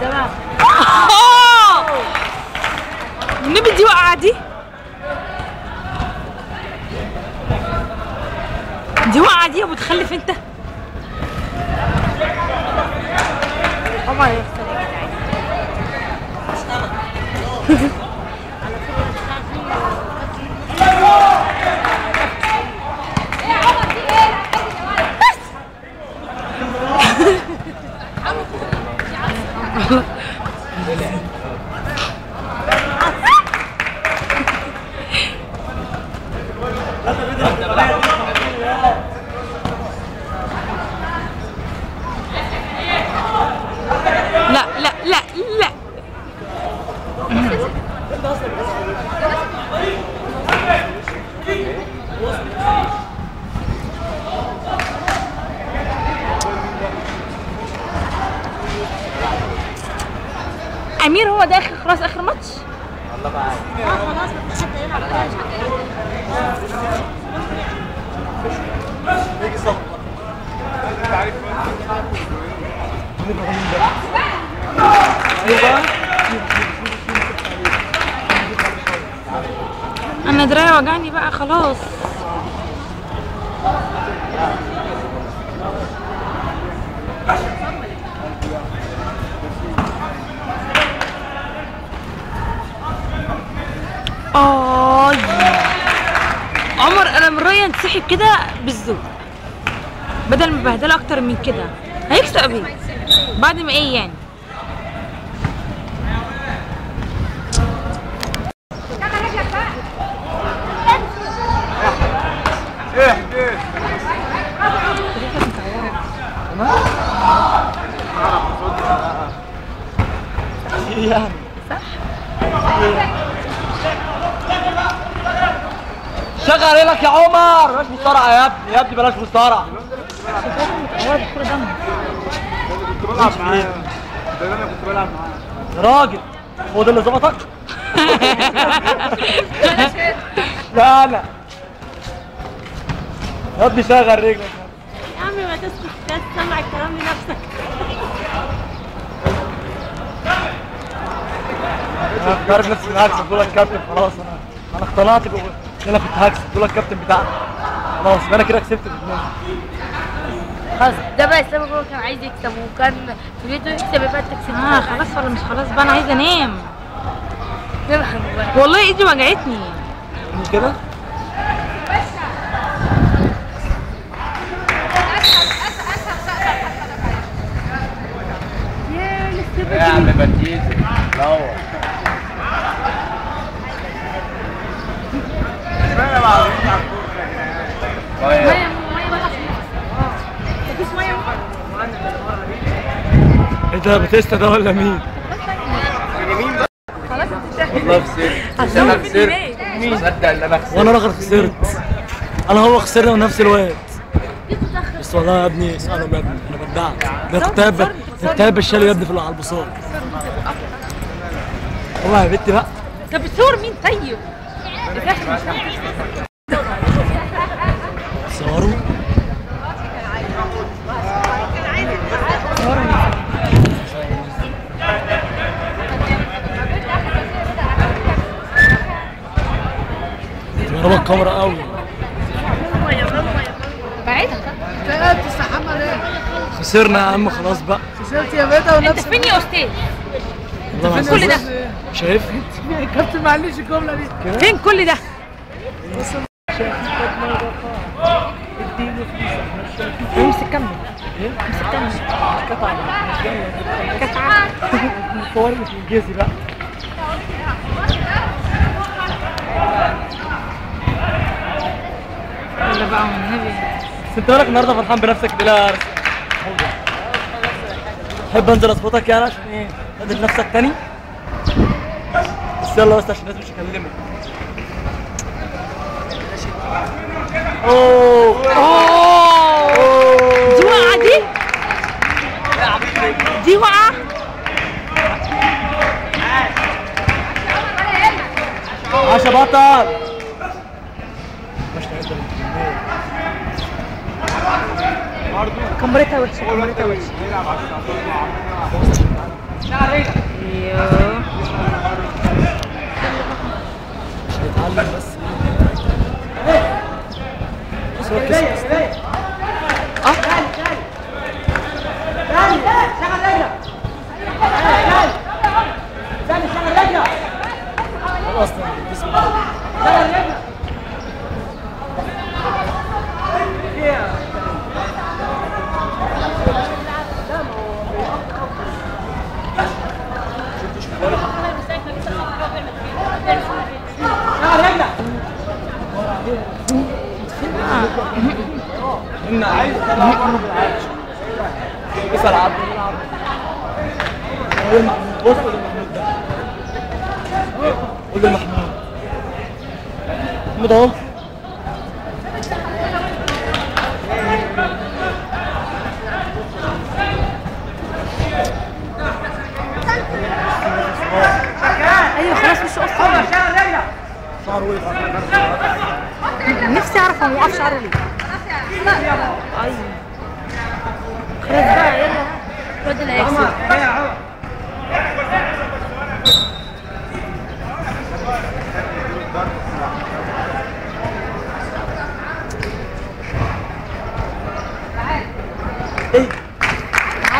تمام. النبي دي وقعة دي وقعة دي يا متخلف انت. عمر يخسر يا جدعان. لا لا لا لا. امير هو ده خلاص اخر ماتش. والله بقى خلاص حتى يلعب يجي صف انت عارف انا دراعي وجعني بقى خلاص. عمر انا من رايي انسحب كده بالذوق بدل ما بهدله اكتر من كده. هيكسب ايه بعد ما ايه يعني؟ ايه حكيت يعني صح. شغل لك يا عمر. بلاش مصارعه يا ابني، يا ابني بلاش مصارعه. هو الكوره دم. كنت بلعب معاه. ده انا كنت بلعب معاه يا راجل. هو ده اللي ظبطك؟ لا لا يا ابني شغل رجلك يا عم ما تسكت تسمع الكلام لنفسك. انا كنت عارف نفسي هكسب. دول الكابتن خلاص. انا اقتنعت انا كنت هكسب. دول الكابتن بتاعنا خلاص. انا كده كسبت الاثنين. خلاص ده بقى السبب. هو كان عايز يكسب وكان في بيته يكسب يبقى انت كسبت. خلاص ولا مش خلاص بقى؟ انا عايزه انام نلحق بقى. والله ايدي وجعتني كده. يا عم بتيجي روح. اشمعنى بعض ميه مفيش ميه. ايه ده؟ باتيستا ده ولا مين؟ خلاص والله خسرت. انا خسرت. مصدق ان انا خسرت. وانا راجل خسرت. انا هو خسرنا من نفس الوقت. بس والله يا ابني اسالهم يا ابني. انا بدعت. ده كتاب الشالي يا ابني في على البصار. والله يا بنتي بقى. ده بتصور مين طيب؟ صوروا ضربة الكاميرا قوي. بعدها تستحمى ليه؟ خسرنا يا عم خلاص بقى. خسرت يا بيتا انت فين يا استاذ؟ والله كل ده شايف؟ كابتن معلش الجمله دي. فين كل ده؟ امسك كمل. امسك كمل. قطعة. الصور مش انجازي بقى. يلا بقى والنبي. بس انت مالك النهارده فرحان بنفسك بلا رسم؟ تحب انزل اظبطك يعني عشان ايه؟ تقدر نفسك تاني؟ بس يلا بس عشان الناس مش هكلمك. اوه دي وقعة دي وقعة. عشا بطل. كاميرتها وحشة. ايوه مش هيتعلم بس بس هو كسب اصلا الجسم إن عايز تلعب بره بالعرض بس العب قول محمود بص قول محمود ده قول محمود محمود اهو ايوه خلاص مش اصلا شعره وقف نفسي اعرف هو موقف شعره ليه. ايوه خلاص بقى يلا الواد اللي هيكسب.